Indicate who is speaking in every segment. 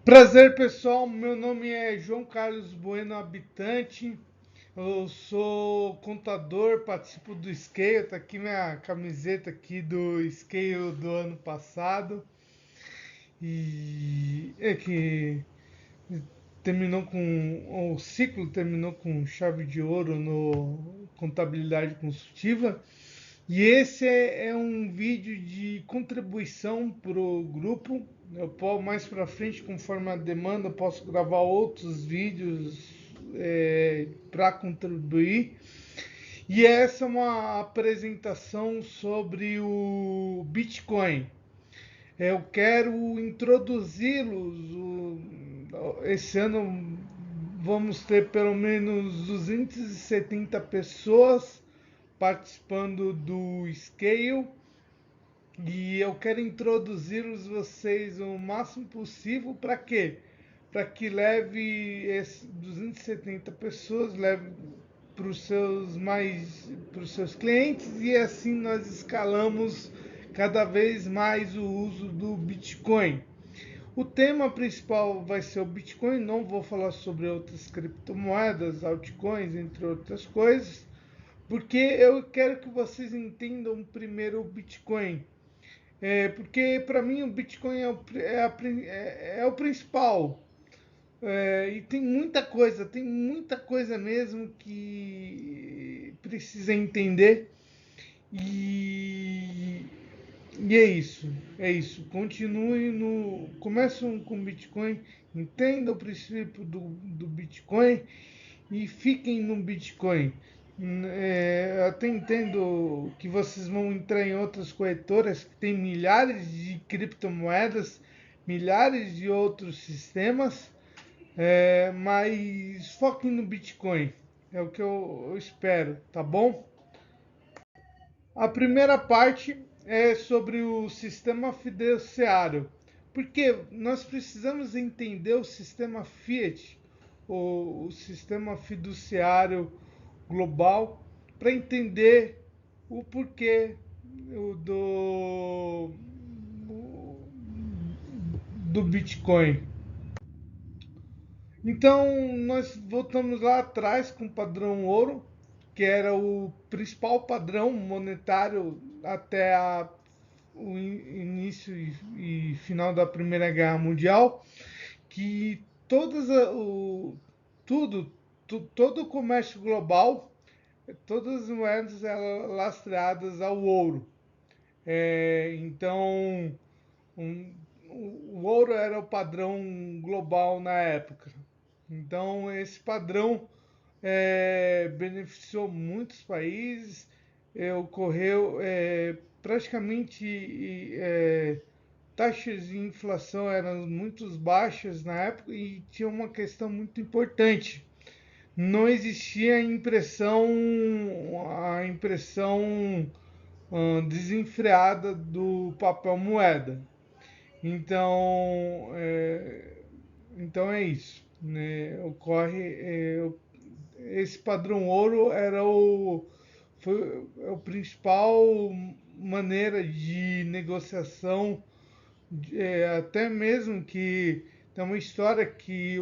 Speaker 1: Prazer, pessoal. Meu nome é João Carlos Bueno Habitante. Eu sou contador, participo do Scale. Tá aqui minha camiseta aqui do Scale do ano passado. E é que terminou com o ciclo terminou com chave de ouro no contabilidade consultiva. E esse é um vídeo de contribuição para o grupo. Eu posso mais para frente, conforme a demanda, posso gravar outros vídeos para contribuir. E essa é uma apresentação sobre o Bitcoin. Eu quero introduzi-los. Esse ano vamos ter pelo menos 270 pessoas participando do Scale e eu quero introduzir vocês o máximo possível para quê? Para que leve esses 270 pessoas, leve para os seus clientes e assim nós escalamos cada vez mais o uso do Bitcoin. O tema principal vai ser o Bitcoin, não vou falar sobre outras criptomoedas, altcoins, entre outras coisas, porque eu quero que vocês entendam primeiro o Bitcoin. Porque para mim o Bitcoin é o principal. E tem muita coisa mesmo que precisa entender. E, e é isso. Continue no. Começam com Bitcoin, entenda o princípio do Bitcoin e fiquem no Bitcoin. Até entendo que vocês vão entrar em outras corretoras que tem milhares de criptomoedas, milhares de outros sistemas, mas foquem no Bitcoin. É o que eu espero, tá bom? A primeira parte é sobre o sistema fiduciário, porque nós precisamos entender o sistema Fiat, o sistema fiduciário global, para entender o porquê do, do Bitcoin. Então, nós voltamos lá atrás com o padrão ouro, que era o principal padrão monetário até o início e final da Primeira Guerra Mundial, que tudo, todo o comércio global, todas as moedas eram lastreadas ao ouro. Então, um, o ouro era o padrão global na época. Então, esse padrão beneficiou muitos países, ocorreu praticamente taxas de inflação eram muito baixas na época e tinha uma questão muito importante. Não existia a impressão desenfreada do papel moeda. Então, então é isso. Né? Esse padrão ouro foi o principal maneira de negociação, até mesmo que tem uma história que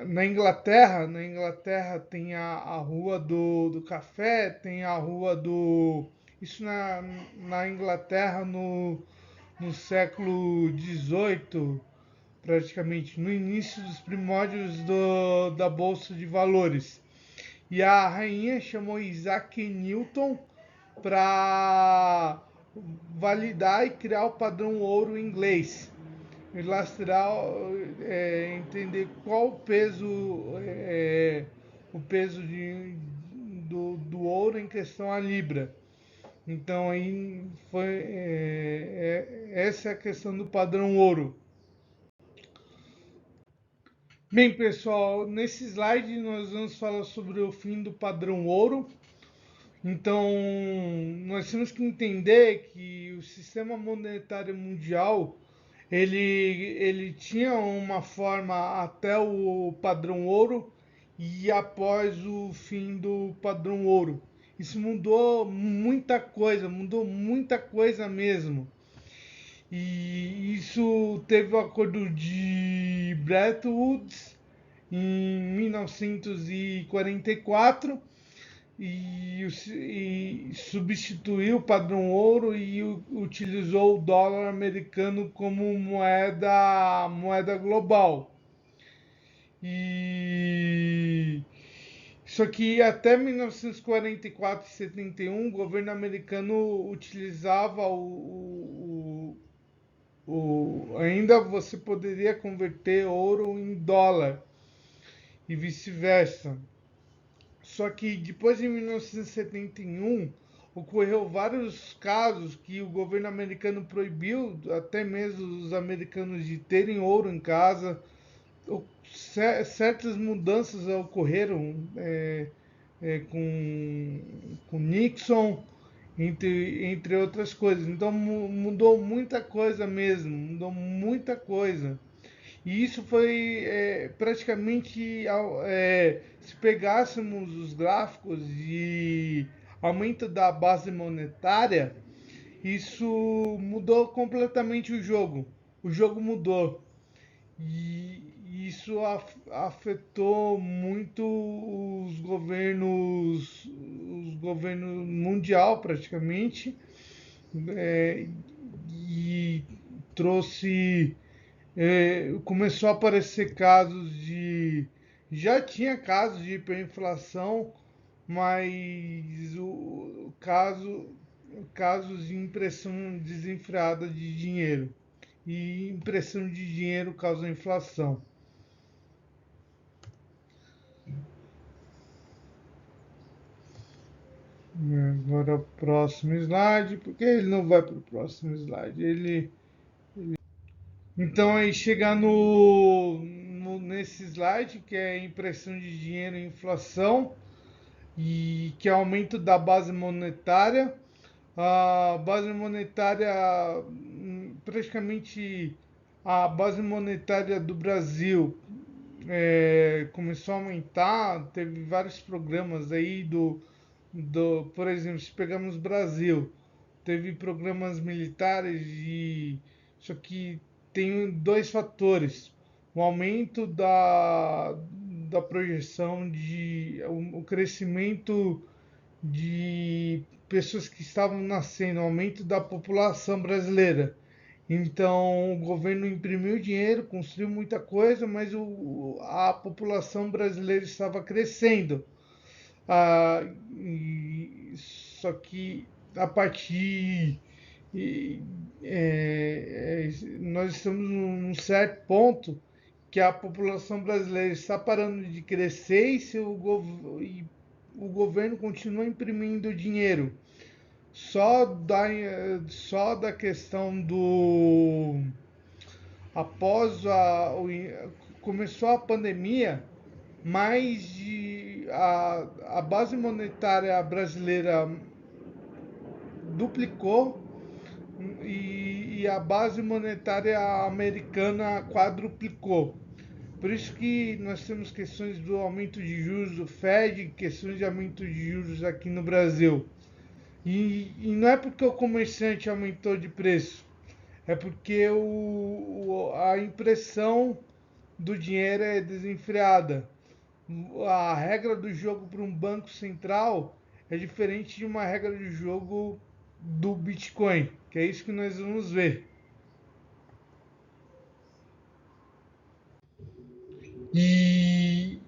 Speaker 1: na Inglaterra tem a rua do café, tem a rua do. Isso na Inglaterra no século XVIII, praticamente, no início dos primórdios da Bolsa de Valores. E a rainha chamou Isaac Newton para validar e criar o padrão ouro inglês. E lastrar, entender qual o peso do ouro em questão à libra. Então aí essa é a questão do padrão ouro. Bem, pessoal, nesse slide nós vamos falar sobre o fim do padrão ouro. Então, nós temos que entender que o sistema monetário mundial ele tinha uma forma até o padrão ouro e após o fim do padrão ouro. Isso mudou muita coisa mesmo. E isso teve o acordo de Bretton Woods em 1944 e substituiu o padrão ouro e utilizou o dólar americano como moeda global. E só que até 1944 e 71 o governo americano utilizava ainda você poderia converter ouro em dólar e vice-versa. Só que depois de 1971 ocorreu vários casos que o governo americano proibiu até mesmo os americanos de terem ouro em casa. Certas mudanças ocorreram com Nixon, entre outras coisas. Então mudou muita coisa mesmo, mudou muita coisa. E isso foi praticamente, se pegássemos os gráficos de aumento da base monetária, isso mudou completamente o jogo. O jogo mudou. E isso afetou muito os governos mundial praticamente, é, e trouxe, começou a aparecer casos já tinha casos de hiperinflação, mas casos de impressão desenfreada de dinheiro. E impressão de dinheiro causa inflação. Agora o próximo slide, porque ele não vai para o próximo slide. Então aí chegar nesse slide que é impressão de dinheiro e inflação e que é aumento da base monetária. A base monetária, praticamente a base monetária do Brasil começou a aumentar, teve vários programas aí por exemplo, se pegarmos Brasil, teve programas militares e só que tem dois fatores: o aumento da projeção o crescimento de pessoas que estavam nascendo, o aumento da população brasileira. Então, o governo imprimiu dinheiro, construiu muita coisa, mas a população brasileira estava crescendo. Ah, só que a partir. e, Nós estamos num certo ponto que a população brasileira está parando de crescer e o governo continua imprimindo dinheiro. Só da questão do. Após começou a pandemia, a base monetária brasileira duplicou e a base monetária americana quadruplicou. Por isso que nós temos questões do aumento de juros do Fed, questões de aumento de juros aqui no Brasil. E não é porque o comerciante aumentou de preço, é porque a impressão do dinheiro é desenfreada. A regra do jogo para um banco central é diferente de uma regra do jogo do Bitcoin, que é isso que nós vamos ver. E,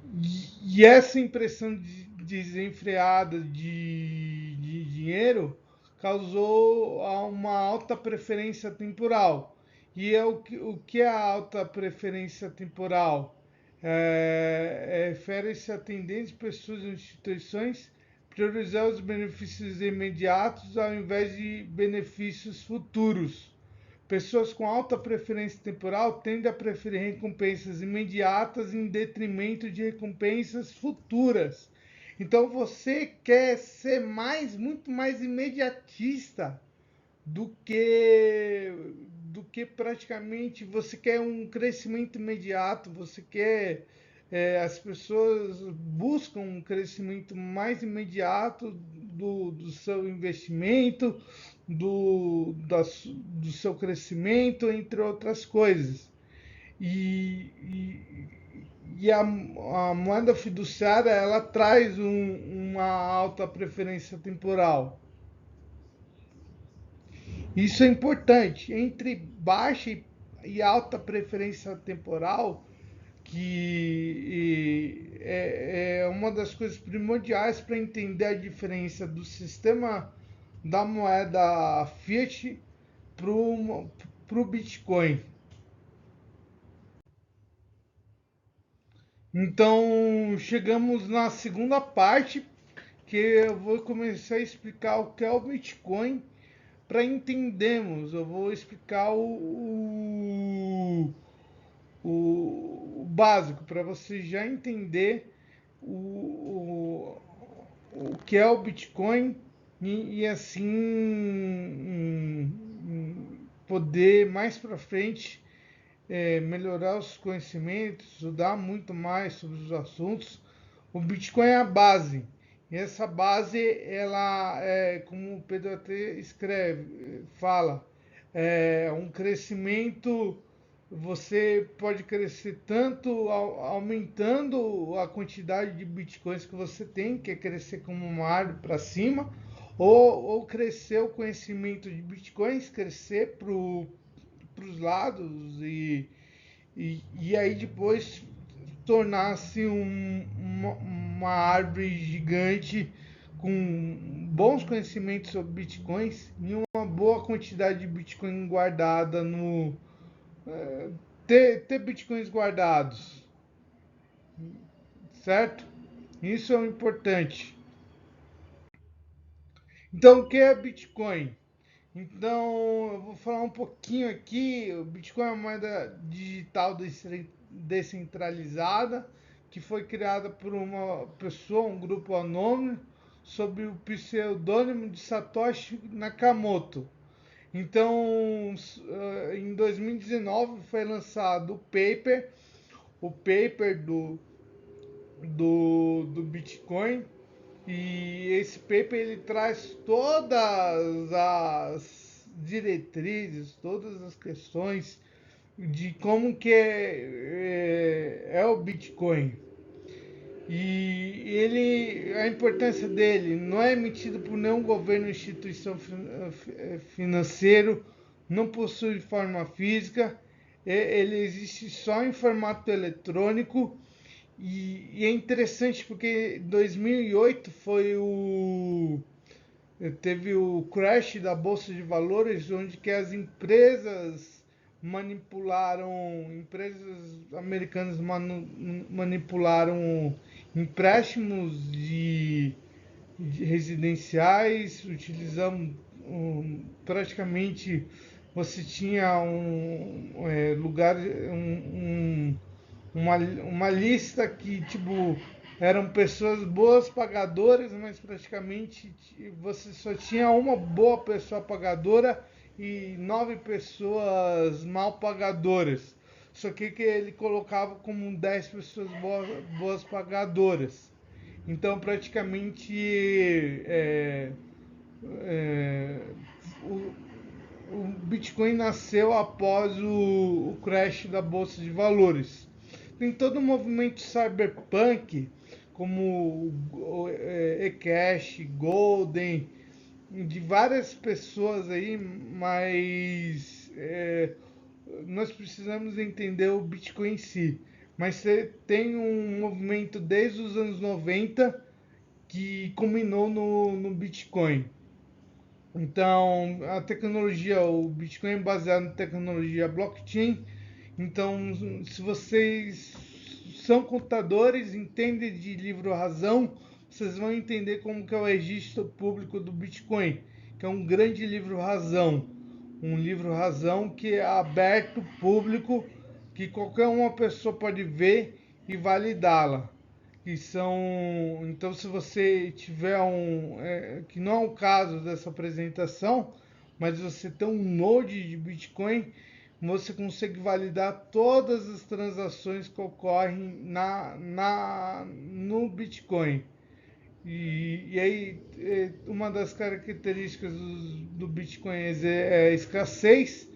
Speaker 1: e essa impressão desenfreada de dinheiro causou uma alta preferência temporal. E o que é a alta preferência temporal? Refere-se a tendência de pessoas e instituições priorizar os benefícios imediatos ao invés de benefícios futuros. Pessoas com alta preferência temporal tendem a preferir recompensas imediatas em detrimento de recompensas futuras. Então você quer ser muito mais imediatista do que praticamente você quer um crescimento imediato, você quer as pessoas buscam um crescimento mais imediato do seu investimento, do seu crescimento, entre outras coisas. E a moeda fiduciária ela traz uma alta preferência temporal. Isso é importante. Entre baixa e alta preferência temporal, que é uma das coisas primordiais para entender a diferença do sistema da moeda fiat para o Bitcoin. Então, chegamos na segunda parte, que eu vou começar a explicar o que é o Bitcoin para entendermos. Eu vou explicar o básico, para você já entender o que é o Bitcoin e assim poder mais para frente melhorar os conhecimentos, estudar muito mais sobre os assuntos. O Bitcoin é a base. E essa base, ela é, como o Pedro até escreve, fala, é um crescimento. Você pode crescer tanto aumentando a quantidade de bitcoins que você tem, que é crescer como uma árvore para cima, ou crescer o conhecimento de bitcoins, crescer para os lados e aí depois tornar-se uma árvore gigante com bons conhecimentos sobre bitcoins e uma boa quantidade de bitcoin guardada no ter bitcoins guardados, certo? Isso é o importante. Então, o que é Bitcoin? Então, eu vou falar um pouquinho aqui. O Bitcoin é uma moeda digital descentralizada que foi criada por uma pessoa, um grupo anônimo, sob o pseudônimo de Satoshi Nakamoto. Então, em 2019 foi lançado o paper do Bitcoin, e esse paper ele traz todas as diretrizes, todas as questões de como que é o Bitcoin. E ele, a importância dele não é emitido por nenhum governo ou instituição financeiro, não possui forma física, ele existe só em formato eletrônico. E é interessante porque em 2008 teve o crash da bolsa de valores, onde que as empresas americanas manipularam empréstimos de residenciais, utilizando praticamente você tinha lugar uma lista que tipo eram pessoas boas pagadoras, mas praticamente você só tinha uma boa pessoa pagadora e 9 pessoas mal pagadoras. Só que ele colocava como 10 pessoas boas pagadoras. Então praticamente é, o, o Bitcoin nasceu após o crash da bolsa de valores. Tem todo o movimento cyberpunk, como eCash, Golden, de várias pessoas aí, mas nós precisamos entender o Bitcoin em si. Mas você tem um movimento desde os anos 90 que culminou no Bitcoin. Então, a tecnologia, o Bitcoin é baseado na tecnologia blockchain. Então, se vocês são contadores, entendem de livro-razão, vocês vão entender como que é o registro público do Bitcoin, que é um grande livro-razão. Um livro-razão que é aberto, público, que qualquer uma pessoa pode ver e validá-la. Que são, então, se você tiver que não é o caso dessa apresentação, mas você tem um node de Bitcoin, você consegue validar todas as transações que ocorrem no Bitcoin. E aí, uma das características do Bitcoin é a escassez,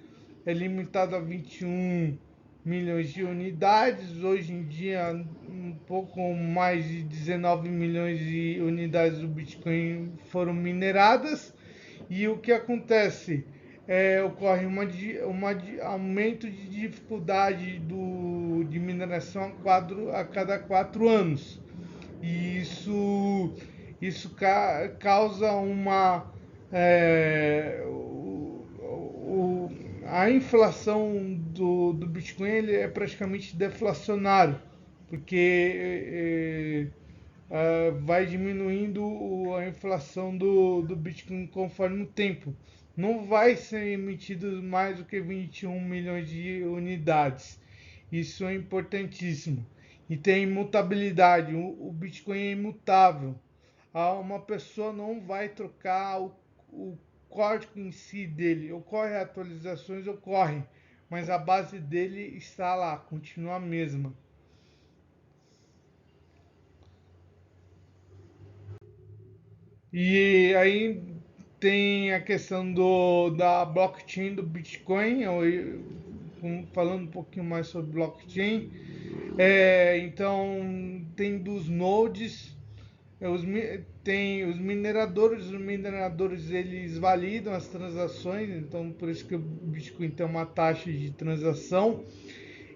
Speaker 1: é limitado a 21 milhões de unidades. Hoje em dia, um pouco mais de 19 milhões de unidades do Bitcoin foram mineradas. E o que acontece? Ocorre aumento de dificuldade de mineração a cada 4 anos. E causa uma. A inflação do Bitcoin ele é praticamente deflacionário, porque vai diminuindo a inflação do Bitcoin conforme o tempo. Não vai ser emitido mais do que 21 milhões de unidades. Isso é importantíssimo. E tem imutabilidade. O Bitcoin é imutável. Uma pessoa não vai trocar o código em si dele. Ocorre atualizações, ocorre, mas a base dele está lá, continua a mesma. E aí tem a questão da blockchain do Bitcoin, falando um pouquinho mais sobre blockchain. Então tem dos nodes, tem os mineradores eles validam as transações, então por isso que o Bitcoin tem uma taxa de transação.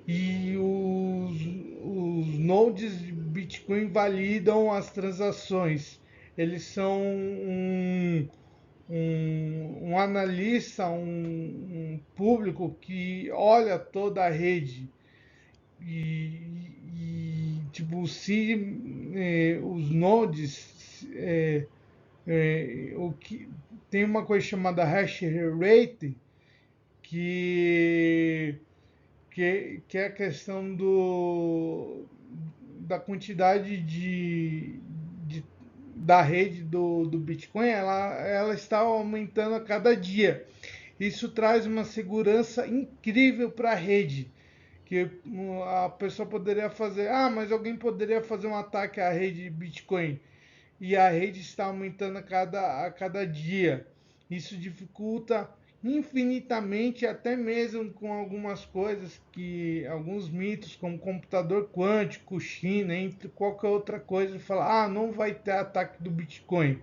Speaker 1: E os nodes de Bitcoin validam as transações. Eles são um analista, um público que olha toda a rede. Tipo, se os nodes, o que, tem uma coisa chamada hash rate, que que é a questão da quantidade de da rede do Bitcoin, ela está aumentando a cada dia. Isso traz uma segurança incrível para a rede, que a pessoa poderia fazer, mas alguém poderia fazer um ataque à rede Bitcoin, e a rede está aumentando a cada dia. Isso dificulta infinitamente, até mesmo com algumas coisas que alguns mitos, como computador quântico, China, entre qualquer outra coisa, falar, não vai ter ataque do Bitcoin,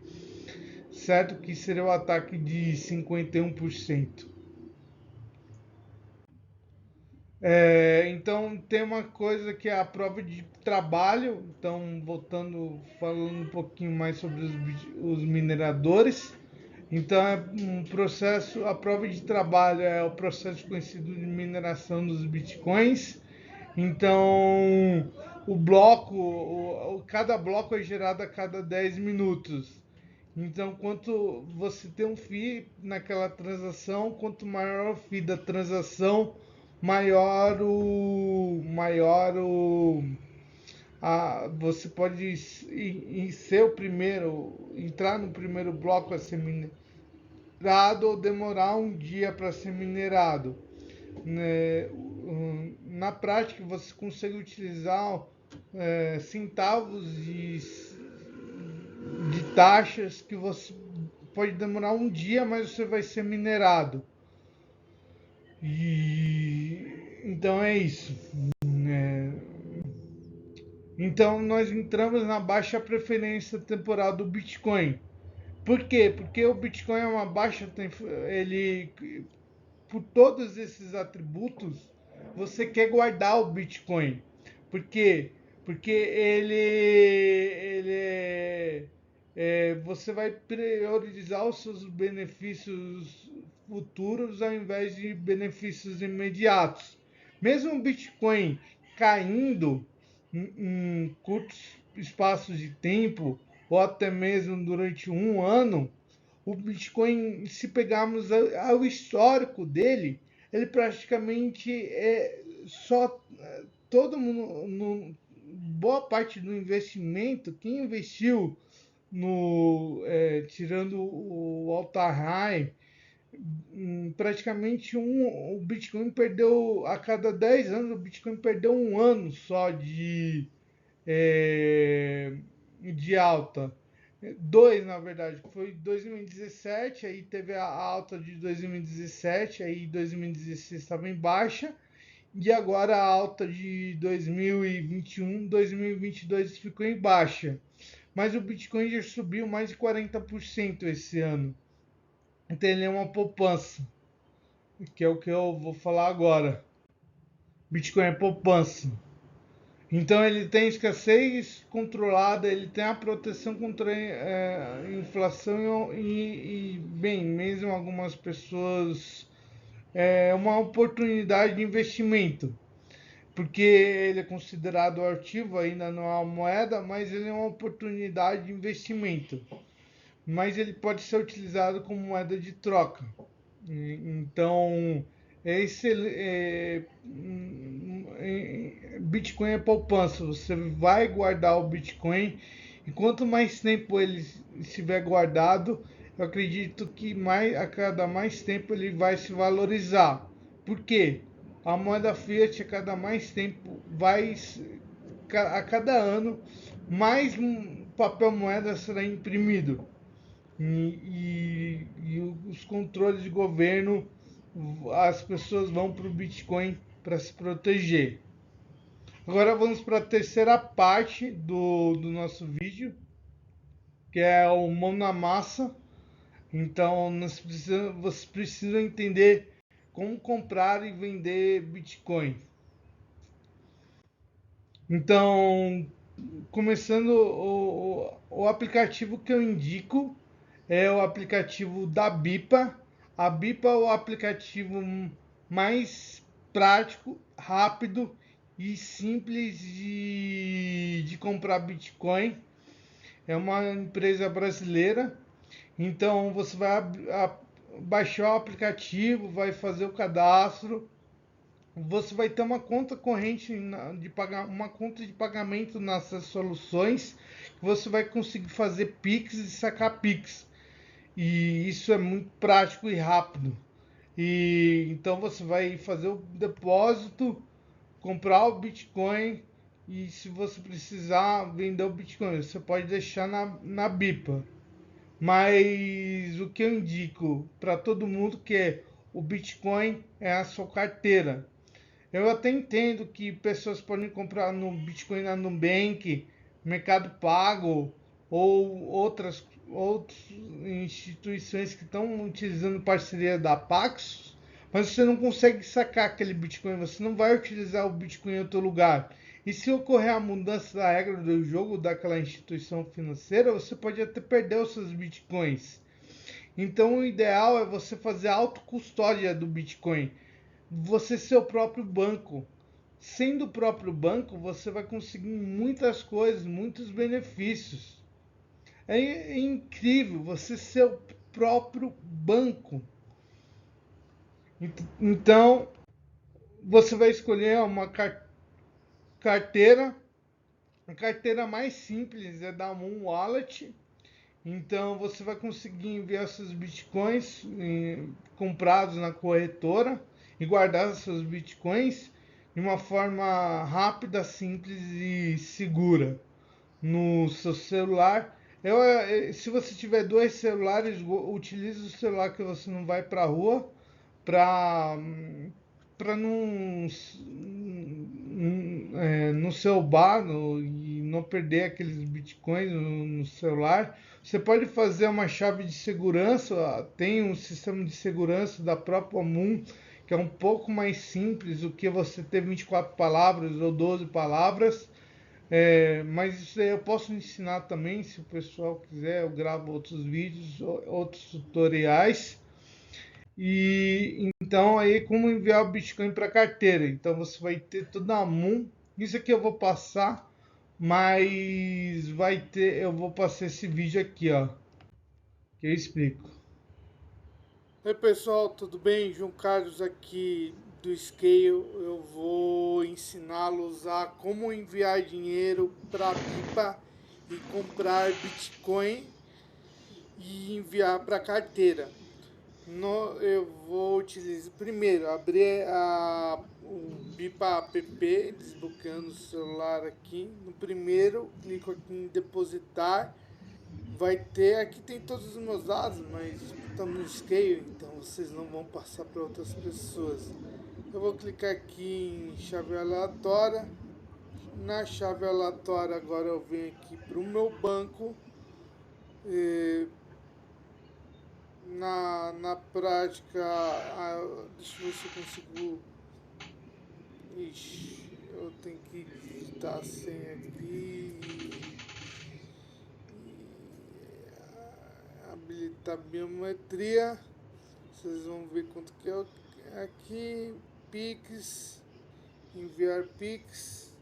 Speaker 1: certo? Que seria o ataque de 51%. Então tem uma coisa que é a prova de trabalho. Então, voltando, falando um pouquinho mais sobre os mineradores. Então é um processo, a prova de trabalho é o processo conhecido de mineração dos bitcoins. Então cada bloco é gerado a cada 10 minutos. Então, quanto você tem um FII naquela transação, quanto maior o FII da transação, você pode ser o primeiro, entrar no primeiro bloco a ser minerado ou demorar um dia para ser minerado. Né? Na prática, você consegue utilizar centavos de taxas que você pode demorar um dia, mas você vai ser minerado. E então é isso. É, então nós entramos na baixa preferência temporal do Bitcoin. Por quê? Porque o Bitcoin é uma baixa, ele por todos esses atributos, você quer guardar o Bitcoin. Por quê? Porque você vai priorizar os seus benefícios futuros ao invés de benefícios imediatos. Mesmo o Bitcoin caindo em curtos espaços de tempo, ou até mesmo durante um ano, o Bitcoin, se pegarmos o histórico dele, ele praticamente só todo mundo, boa parte do investimento, quem investiu tirando o Alta High, praticamente o Bitcoin perdeu a cada 10 anos, o Bitcoin perdeu um ano só de alta. Dois, na verdade, foi 2017, aí teve a alta de 2017, aí 2016 estava em baixa, e agora a alta de 2021, 2022 ficou em baixa. Mas o Bitcoin já subiu mais de 40% esse ano. Então ele é uma poupança, que é o que eu vou falar agora. Bitcoin é poupança. Então ele tem escassez controlada, ele tem a proteção contra a inflação bem, mesmo algumas pessoas é uma oportunidade de investimento, porque ele é considerado ativo, ainda não é uma moeda, mas ele é uma oportunidade de investimento. Mas ele pode ser utilizado como moeda de troca. Então, Bitcoin é poupança. Você vai guardar o Bitcoin e quanto mais tempo ele estiver guardado, eu acredito que a cada mais tempo ele vai se valorizar. Por quê? A moeda fiat a cada mais tempo a cada ano mais papel moeda será imprimido e os controles de governo, as pessoas vão para o Bitcoin para se proteger. Agora vamos para a terceira parte do nosso vídeo, que é o mão na massa. Então vocês precisam entender como comprar e vender Bitcoin. Então, começando o aplicativo que eu indico é o aplicativo da Bipa. A Bipa é o aplicativo mais prático, rápido e simples de comprar Bitcoin. É uma empresa brasileira. Então você vai baixar o aplicativo, vai fazer o cadastro. Você vai ter uma conta corrente uma conta de pagamento nessas soluções. Você vai conseguir fazer Pix e sacar Pix. E isso é muito prático e rápido. E então você vai fazer o depósito, comprar o Bitcoin e se você precisar vender o Bitcoin, você pode deixar na BIPA. Mas o que eu indico para todo mundo que é o Bitcoin é a sua carteira. Eu até entendo que pessoas podem comprar no Bitcoin na Nubank, Mercado Pago ou outras instituições que estão utilizando parceria da Paxos, mas você não consegue sacar aquele Bitcoin, você não vai utilizar o Bitcoin em outro lugar. E se ocorrer a mudança da regra do jogo daquela instituição financeira, você pode até perder os seus Bitcoins. Então o ideal é você fazer a autocustódia do Bitcoin, você ser o próprio banco. Sendo o próprio banco, você vai conseguir muitas coisas, muitos benefícios. É incrível você ser o próprio banco. Então, você vai escolher uma carteira. A carteira mais simples é da Moon Wallet. Então, você vai conseguir enviar seus bitcoins comprados na corretora e guardar seus bitcoins de uma forma rápida, simples e segura no seu celular. Se você tiver dois celulares, utilize o celular que você não vai para a rua para não no seu bar e não perder aqueles bitcoins no celular. Você pode fazer uma chave de segurança, tem um sistema de segurança da própria Moon, que é um pouco mais simples do que você ter 24 palavras ou 12 palavras. Mas isso aí eu posso ensinar também, se o pessoal quiser, eu gravo outros vídeos, outros tutoriais. E então aí como enviar o Bitcoin para carteira. Então você vai ter tudo na mão. Isso aqui eu vou passar, mas eu vou passar esse vídeo aqui, ó, que eu explico. Oi pessoal, tudo bem? João Carlos aqui do Scale. Eu vou ensiná-los a como enviar dinheiro para a BIPA e comprar Bitcoin e enviar para a carteira. Eu vou utilizar primeiro abrir o BIPA app, desbloqueando o celular aqui. No primeiro, clico aqui em depositar vai ter, aqui tem todos os meus dados, mas estamos no Scale, então vocês não vão passar para outras pessoas. Eu vou clicar aqui em chave aleatória. Na chave aleatória agora eu venho aqui para o meu banco. Na prática, deixa eu ver se eu consigo. Ixi, eu tenho que digitar a senha aqui e habilitar biometria. Vocês vão ver quanto que é aqui. Pix, enviar Pix.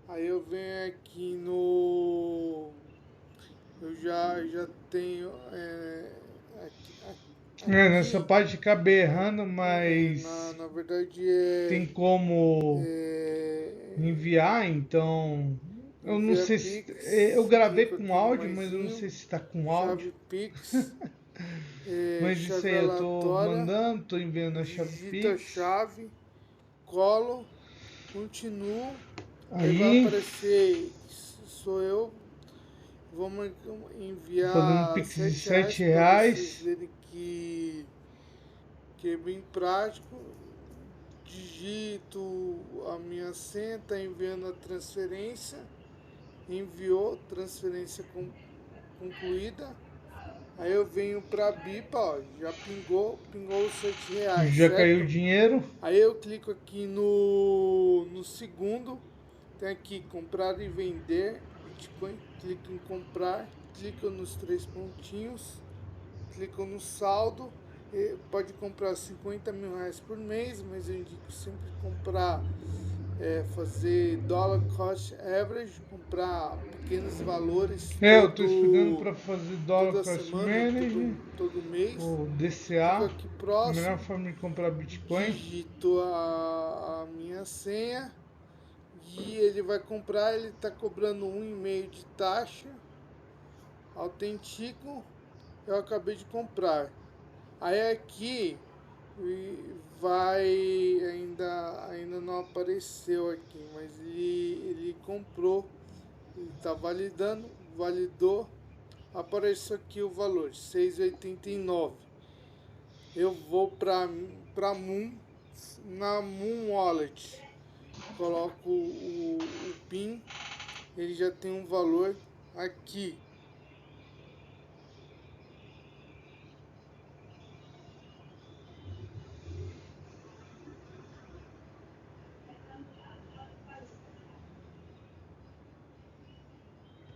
Speaker 1: Aí eu venho aqui no. Eu já tenho. Aqui,
Speaker 2: Nessa parte acabei errando, mas
Speaker 1: na verdade
Speaker 2: tem como
Speaker 1: é
Speaker 2: enviar, então eu não
Speaker 1: enviar
Speaker 2: sei se eu
Speaker 1: Pix,
Speaker 2: gravei
Speaker 1: clico
Speaker 2: com
Speaker 1: aqui no
Speaker 2: áudio, mas eu não
Speaker 1: maisinho,
Speaker 2: sei se está com áudio.
Speaker 1: chave Pix,
Speaker 2: Mas isso
Speaker 1: chave
Speaker 2: aí eu tô
Speaker 1: aleatória,
Speaker 2: mandando, tô enviando a chave
Speaker 1: digito a
Speaker 2: Pix.
Speaker 1: chave, colo, continuo, aí vai
Speaker 2: Aí,
Speaker 1: aparecer que sou eu, vamos
Speaker 2: fazendo um
Speaker 1: enviar
Speaker 2: Pix de
Speaker 1: R$ 7
Speaker 2: sete
Speaker 1: para vocês
Speaker 2: reais.
Speaker 1: verem que é bem prático. Digito a minha senha, está enviando a transferência, enviou, transferência concluída. Aí eu venho para BIPA, ó, já pingou os R$ 7,
Speaker 2: Já caiu o
Speaker 1: certo?
Speaker 2: dinheiro.
Speaker 1: Aí eu clico aqui no segundo, tem aqui comprar e vender Bitcoin, clico em comprar, clico nos três pontinhos, clico no saldo, pode comprar R$ 50.000 por mês, mas eu indico sempre comprar, fazer dollar cost average, comprar pequenos valores
Speaker 2: Eu tô estudando para fazer Dollar
Speaker 1: toda
Speaker 2: Cost
Speaker 1: semana,
Speaker 2: Management,
Speaker 1: todo mês.
Speaker 2: ou
Speaker 1: Clico
Speaker 2: DCA.
Speaker 1: aqui
Speaker 2: A melhor
Speaker 1: próximo,
Speaker 2: forma de comprar Bitcoin.
Speaker 1: digito a minha senha e ele vai comprar, ele está cobrando 1,5 de taxa, autentico, eu acabei de comprar. Aí aqui vai, ainda não apareceu aqui, mas ele comprou, ele está validando, validou, apareceu aqui o valor, 6,89. Eu vou para Moon, na Moon Wallet, coloco o PIN, ele já tem um valor aqui.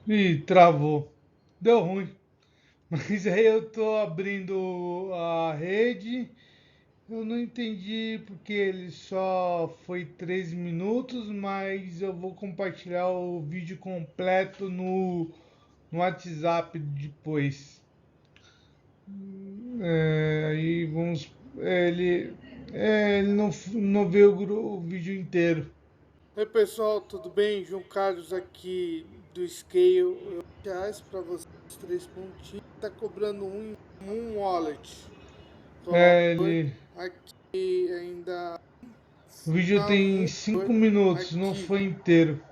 Speaker 2: Ih, travou. Deu ruim. Mas aí eu tô abrindo a rede. Eu não entendi porque ele só foi 13 minutos, mas eu vou compartilhar o vídeo completo no WhatsApp depois. Aí vamos. Ele não vê o vídeo inteiro.
Speaker 1: Oi pessoal, tudo bem? João Carlos aqui do Scale. Reais para vocês, três pontinhos. Tá cobrando um wallet. Coloco
Speaker 2: Ele,
Speaker 1: aqui ainda
Speaker 2: o vídeo
Speaker 1: na
Speaker 2: tem 5 minutos, não
Speaker 1: aqui.
Speaker 2: foi inteiro.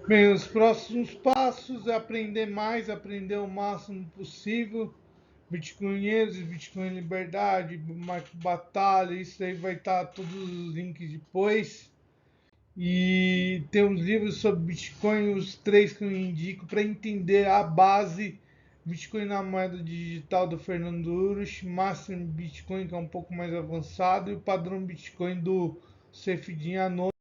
Speaker 1: Bem, os próximos passos é aprender mais, aprender o máximo possível. Bitcoinheiros, Bitcoin Liberdade, Marco Batalha, isso aí vai estar todos os links depois. E tem uns livros sobre Bitcoin, os três que eu indico para entender a base. Bitcoin na moeda digital do Fernando Urich, Master Bitcoin, que é um pouco mais avançado, e o padrão Bitcoin do Saifedean Anônimo.